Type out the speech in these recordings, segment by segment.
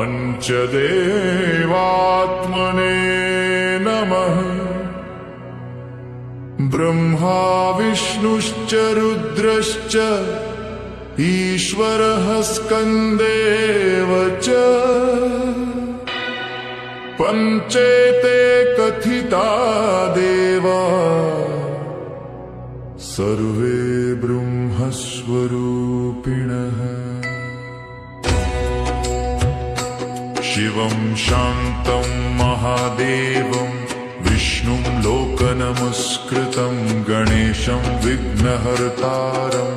पञ्चदेवात्मने नमः। ब्रह्मा विष्णुश्च रुद्रश्च ईश्वरः स्कन्देव च पञ्चेते कथिता देवा सर्वे ब्रह्मस्वरूपिणः। शिवं शान्तं महादेवं विष्णुं लोकनमस्कृतं गणेशं विघ्नहर्तारं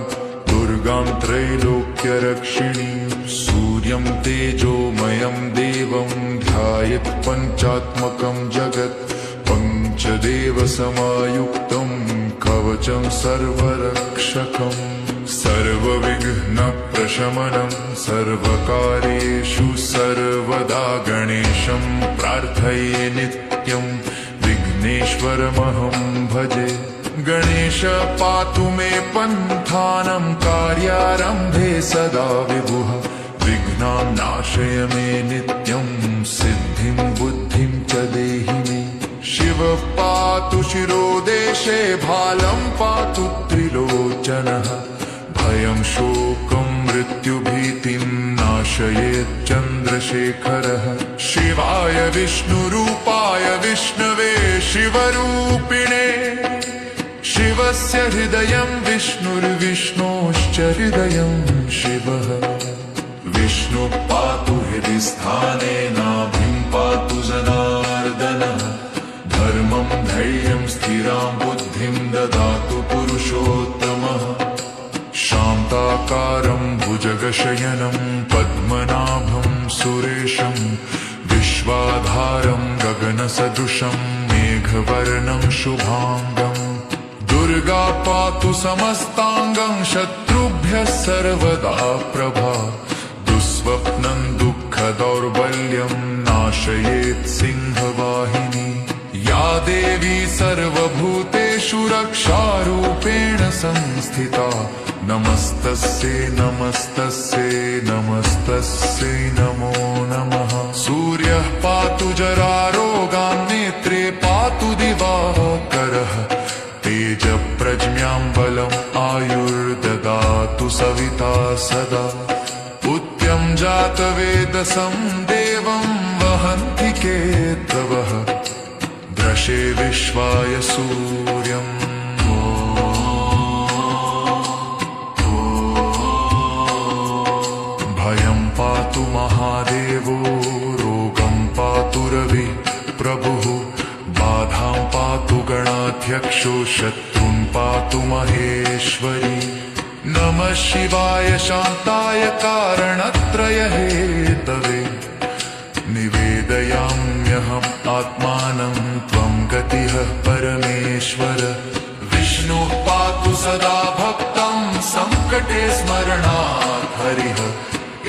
दुर्गां त्रैलोक्यरक्षिणीं सूर्यं तेजोमयं देवं ध्यायेत् पञ्चात्मकं जगत् पञ्चदेवसमायुक्तं कवचं सर्वरक्षकं सर्वविघ्नप्रशमनं सर्वकार्येषु सर्वदा गणेशं प्रार्थये नित्यं विघ्नेश्वरमहं भजे। गणेश पातु मे पन्थानं कार्यारम्भे सदा विभुः विघ्नान् नाशय मे नित्यं सिद्धिं बुद्धिं च देहि मे। शिव पातु शिरोदेशे भालं पातु त्रिलोचनः भयं शोकं मृत्युभीतिं नाशयेत् चन्द्रशेखरः। शिवाय विष्णुरूपाय विष्णवे शिवरूपिणे शिवस्य हृदयं विष्णुर्विष्णोश्च हृदयं शिवः। विष्णु पातु हृदि स्थाने नाभिं पातु जनार्दनः धर्मं धैर्यं स्थिरां बुद्धिं ददातु पुरुषोत्तमः। शान्ताकारं भुजगशयनं पद्मनाभं सुरेशं विश्वाधारं गगनसदृशं मेघवर्णं शुभांगं। दुर्गा पातु समस्तांगं शत्रुभ्यः सर्वदा प्रभा दुःस्वप्नं दुःखदौर्बल्यं नाशयेत् सिंहवाहिनी। या देवी सर्वभूतेषु रक्षारूपेण संस्थिता नमस्तस्यै नमस्तस्यै नमस्तस्यै नमो नमः। सूर्यः पातु जरारोगान् नेत्रे पातु दिवाकरः तेजप्रज्ञां बलम् आयुर्ददातु सविता सदा। पुत्यं जातवेदसं देवं वहन्ति केतवः दृशे विश्वाय सूर्यम्। भयं पातु महादेवो रोगं पातु रवि प्रभुः बाधां पातु गणाध्यक्षो शत्रुं पातु महेश्वरी। नमः शिवाय शान्ताय कारणत्रयहेतवे निवेदयाम्यहम् आत्मानं त्वं गतिः परमेश्वर। विष्णु पातु सदा भक्तं संकटे स्मरणात् हरिः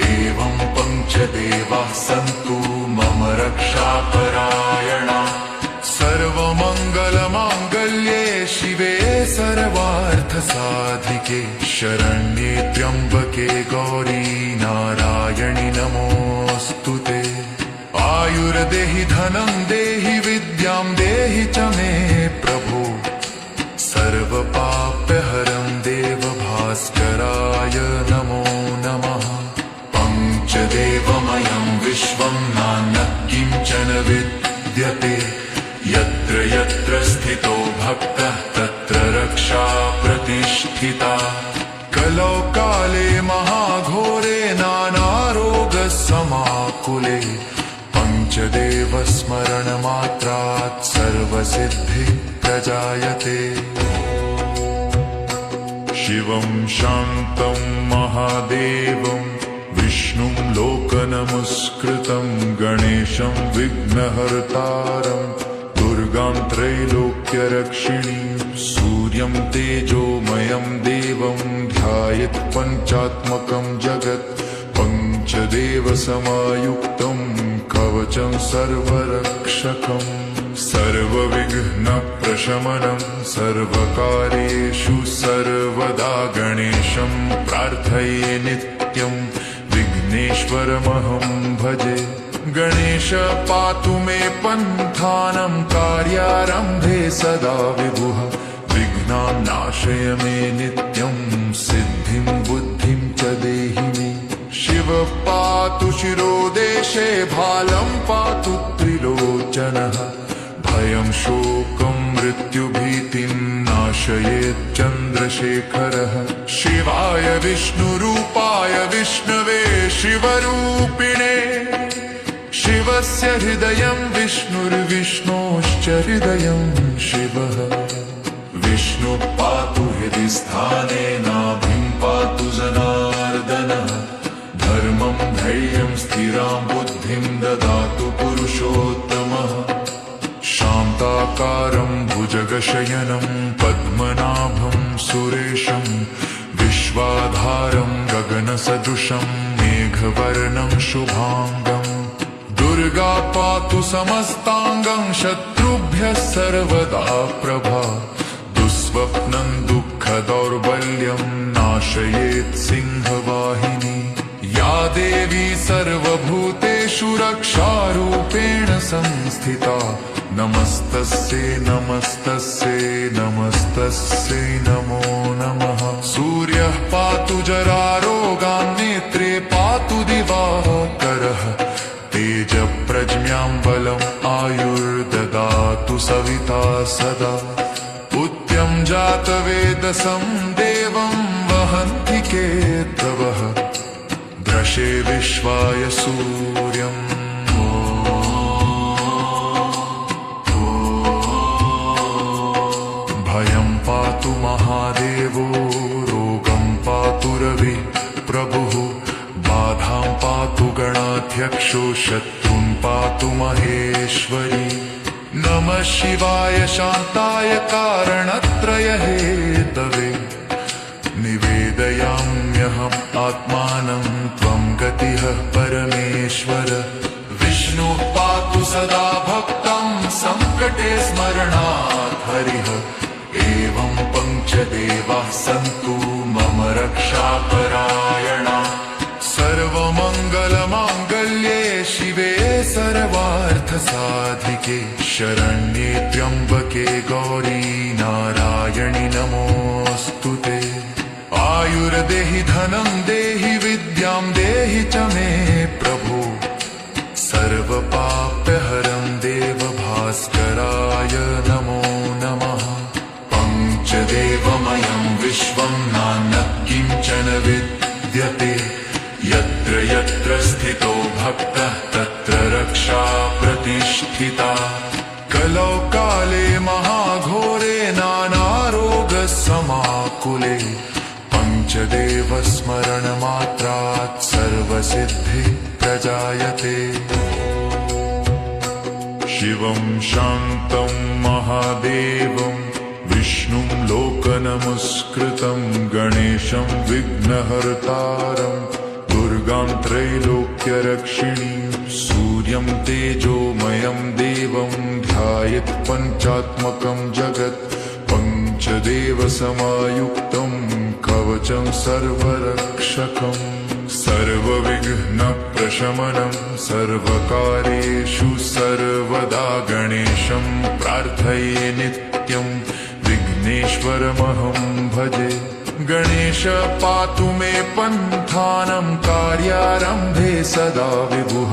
एवं पञ्चदेवाः सन्तु मम रक्षापरायणा। सर्वमङ्गलमाङ्गल्ये शिवे सर्वार्थसाधिके शरण्ये त्र्यम्बके गौरी नारायणि नमोऽस्तु ते। आयुर्देहि धनं देहि विद्यां देहि च मे प्रभो सर्वपाप्यहरं देव भास्कराय नमो नमः। पञ्चदेवमयं विश्वं नान्यः किञ्चन विद्यते यत्र यत्र स्थितो भक्तः तत्र रक्षा प्रतिष्ठिता। कलौ काले महाघोरे नानारोगसमाकुले पञ्चदेवस्मरणमात्रात् सर्वसिद्धिः प्रजायते। शिवं शान्तं महादेवं विष्णुं लोकनमस्कृतं गणेशं विघ्नहर्तारं दुर्गां त्रैलोक्यरक्षिणीं सूर्यं तेजोमयं देवं ध्यायेत् पञ्चात्मकं जगत् पञ्चदेवसमायुक्तं कवचं सर्वरक्षकं सर्वविघ्नप्रशमनं सर्वकार्येषु सर्वदा गणेशं प्रार्थये नित्यं विघ्न विघ्नेश्वरमहं भजे। गणेश पातु मे पन्थानं कार्यारम्भे सदा विभुः। विघ्नान् नाशय मे नित्यं सिद्धिं बुद्धिं च देहि मे। शिव पातु शिरोदेशे भालं पातु त्रिलोचनः। भयं शोकं मृत्युभीतिं नाशयेत् चन्द्रशेखरः। शिवाय विष्णुरूपाय विष्णवे शिवरूपिणे। शिवस्य हृदयं विष्णुर्विष्णोश्च हृदयं शिवः। विष्णु पातु हृदि स्थाने नाभिं पातु जनार्दनः। धर्मं धैर्यं स्थिरां बुद्धिं ददातु पुरुषोत्तमः। शान्ताकारं भुजगशयनं पद्मनाभं सुरेशं। विश्वाधारं गगनसदृशं मेघवर्णं शुभाङ्गम्। दुर्गा पातु समस्ताङ्गं शत्रुभ्यः सर्वदा प्रभा। दुःस्वप्नं दुःखदौर्बल्यं नाशयेत् सिंहवाहिनी। या देवी सर्वभूतेषु रक्षारूपेण संस्थिता। नमस्तस्यै नमस्तस्यै नमस्तस्यै नमो नमः। सूर्यः पातु जरारोगान् नेत्रे पातु दिवाकरः। तेजप्रज्ञां बलम् आयुर्ददातु सविता सदा। पुत्यं जातवेदसं देवं वहन्ति केतवः। दृशे विश्वाय सूर्यम्। भयं पातु महादेवो रोगं पातु रवि प्रभुः। बाधां पातु गणाध्यक्षो शत्रुं पातु महेश्वरी। नमः शिवाय शान्ताय कारणत्रय हेतवे। निवेदयाम्यहम् आत्मानं त्वं गतिः परमेश्वर। विष्णुः पातु सदा भक्तं सङ्कटे स्मरणात् हरिः। एवं पञ्चदेवाः सन्तु मम रक्षापरायणा। सर्वमङ्गलमाङ्गल्ये शिवे सर्वार्थसाधिके। शरण्ये त्र्यम्बके गौरी नारायणि नमोऽस्तु ते। आयुर्देहि धनं देहि विद्यां देहि च मे प्रभो। सर्वपापहरं देव भास्कराय नमो नमः। पञ्चदेवमयं विश्वं नान्यः किञ्चन विद्यते। यत्र यत्र स्थितो भक्तः तत्र रक्षा प्रतिष्ठिता। कलौ काले महाघोरे नानारोगसमाकुले। पञ्चदेवस्मरणमात्रात् सर्वसिद्धि प्रजायते। शिवं शान्तं महादेवं विष्णुं लोकनमस्कृतं। गणेशं विघ्नहर्तारं दुर्गां त्रैलोक्यरक्षिणीं। सूर्यं तेजोमयं देवं ध्यायेत् पञ्चात्मकं जगत्। पञ्चदेवसमायुक्तं कवचं सर्वरक्षकं। सर्वविघ्नप्रशमनं सर्वकार्येषु सर्वदा। गणेशं प्रार्थये नित्यं विघ्नेश्वरमहं भजे। गणेश पातु मे पन्थानं कार्यारम्भे सदा विभुः।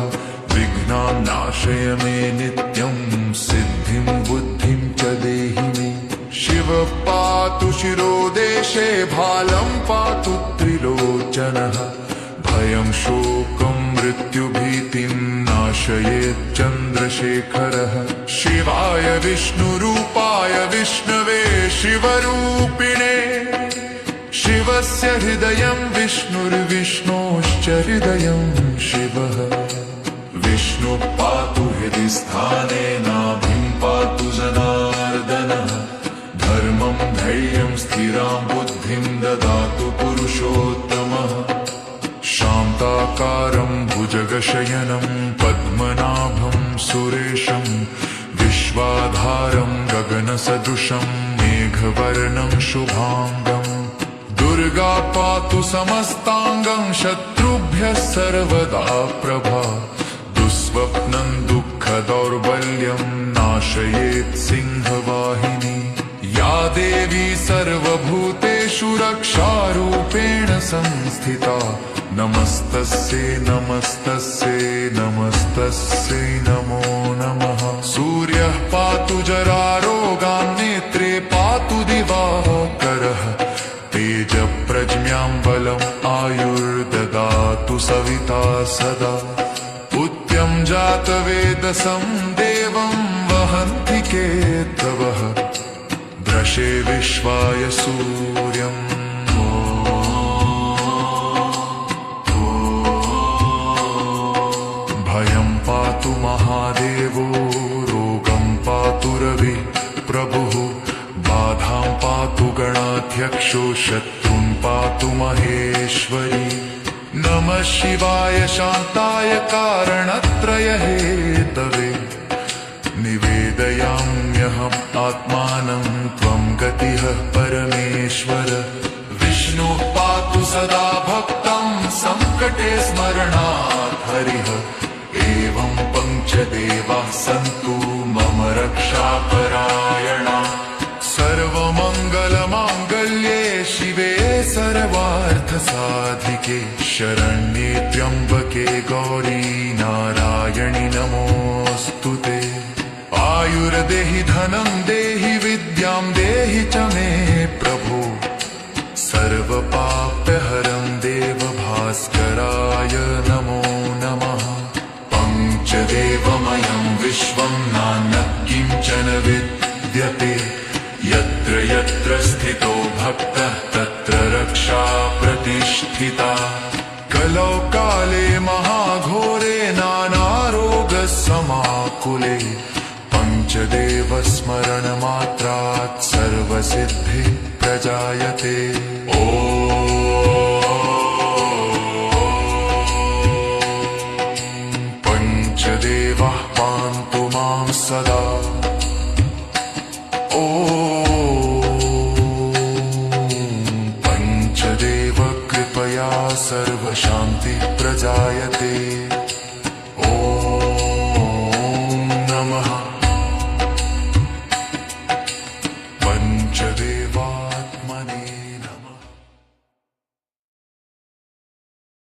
विघ्नान् नाशय मे नित्यं सिद्धिं बुद्धिं च देहि मे। शिव पातु शिरोदेशे भालं पातु त्रिलोचनः। भयं शोकं मृत्युभीतिं नाशयेत् चन्द्रशेखरः। शिवाय विष्णुरूपाय विष्णवे शिवरूपिणे। शिवस्य हृदयं विष्णुर्विष्णोश्च हृदयं शिवः। विष्णु पातु हृदि स्थाने नाभिं पातु जनार्दनः। धर्मं धैर्यं स्थिरां बुद्धिं ददातु पुरुषोत्तमः। शान्ताकारं भुजगशयनं पद्मनाभं सुरेशं। विश्वाधारं गगनसदृशं मेघवर्णं शुभाङ्गम्। दुर्गा पातु समस्तांगं शत्रुभ्यः सर्वदा प्रभा दुःस्वप्नं दुःखदौर्बल्यं नाशयेत् सिंहवाहिनी या देवी सर्वभूतेषु रक्षारूपेण संस्थिता नमस्तस्यै नमस्तस्यै नमस्तस्यै नमो नमः सूर्यः पातु जरारोगान् नेत्रे पातु दिवाकरः तेजप्रज्ञां बलम् आयुर्ददातु सविता सदा उत्त्यं जातवेदसं देवं वहन्ति केतवः दृशे विश्वाय सूर्यम् भयं पातु महादेवो रोगं पातु रवि प्रभुः बाधां पातु गणाध्यक्षो शत्रुं पातु महेश्वरी नमः शिवाय शान्ताय कारणत्रय हेतवे निवेदयाम्यहम् आत्मानं त्वं गतिः परमेश्वर विष्णु पातु सदा भक्तं संकटे स्मरणात् हरिः एवं पञ्चदेवाः सन्तु मम रक्षापरायणा सर्वमङ्गलमाङ्गल्ये शिवे सर्वार्थसाधिके शरण्ये त्र्यम्बके गौरी नारायणि नमोऽस्तु ते आयुर्देहि धनं देहि विद्यां देहि च मे प्रभो सर्वपापहरं देव भास्कराय नमो नमः पञ्चदेवमयं विश्वं नान्यः किञ्चन विद्यते यत्र यत्र स्थितो भक्तः तत्र रक्षा प्रतिष्ठिता कलौ काले महाघोरे नानारोगसमाकुले पञ्चदेवस्मरणमात्रात् सर्वसिद्धि प्रजायते ॐ पञ्चदेवाः पान्तु मां सदा ॐ पञ्चदेव कृपया सर्वशान्तिः प्रजायते